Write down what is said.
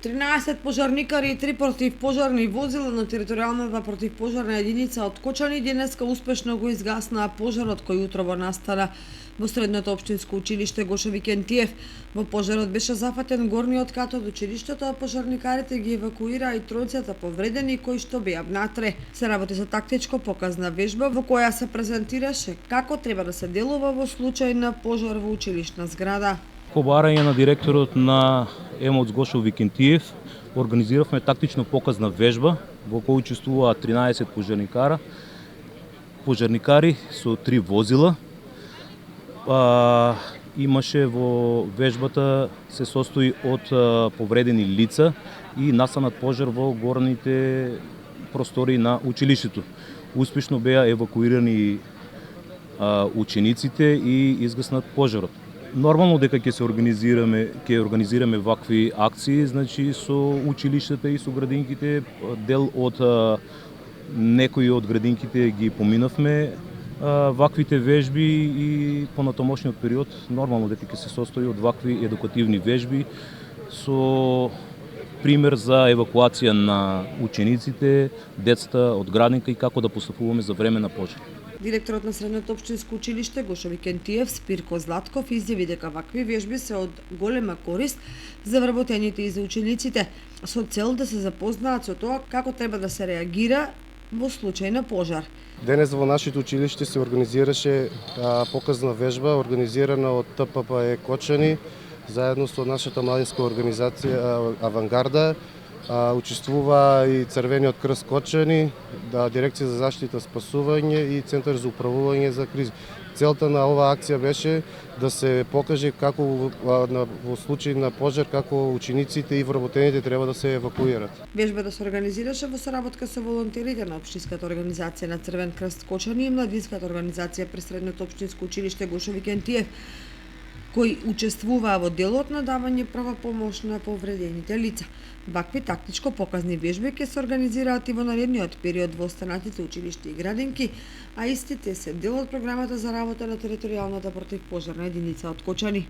13 пожарникари и 3 противпожарни возила на територијалната противпожарна единица од Кочани денеска успешно го изгаснаа пожарот кој утрово настана во средното општинско училиште Гошо Викентиев. Во пожарот беше зафатен горниот кат од училиштето, а пожарникарите ги евакуираа и тројцата повредени кои што беа внатре. Се работи за тактичко показна вежба во која се презентираше како треба да се делува во случај на пожар во училишна зграда. По барање на директорот на ЕМОЦ Гошо Викентиев организиравме тактично показна вежба во која учествуваа 13 пожарникари со 3 возила. Имаше во вежбата се состои од повредени лица и настанат пожар во горните простори на училиштето. Успешно беа евакуирани учениците и изгаснат пожарот. Нормално дека ќе организираме вакви акции, значи со училиштата и со градинките, дел од некои од градинките ги поминавме ваквите вежби и понатомошниот период нормално дека ќе се состои од вакви едукативни вежби со пример за евакуација на учениците, децата од градинка и како да постапуваме за време на пожар. Директорот на средното општинско училиште Гошо Викентиев Спирко Златков изјави дека вакви вежби се од голема корист за вработените и за учениците, со цел да се запознаат со тоа како треба да се реагира во случај на пожар. Денес во нашето училиште се организираше показна вежба организирана од ТПП Кочани заедно со нашата младинска организација Авангарда. Учествува и Црвениот крст Кочани, Дирекција за заштита спасување и Центар за управување за кризи. Целта на оваа акција беше да се покаже како во случај на пожар како учениците и вработените треба да се евакуират. Вежбата се организираше во соработка со волонтерите на општинската организација на Црвен крст Кочани и младинската организација при средното општинско училиште Гошо Викентиев, кои учествуваа во делот на давање прва помош на повредените лица. Вакви тактичко показни вежби ќе се организираат и во наредниот период во останатите училишта и градинки, а истите се дел од програмата за работа на територијалната противпожарна единица од Кочани.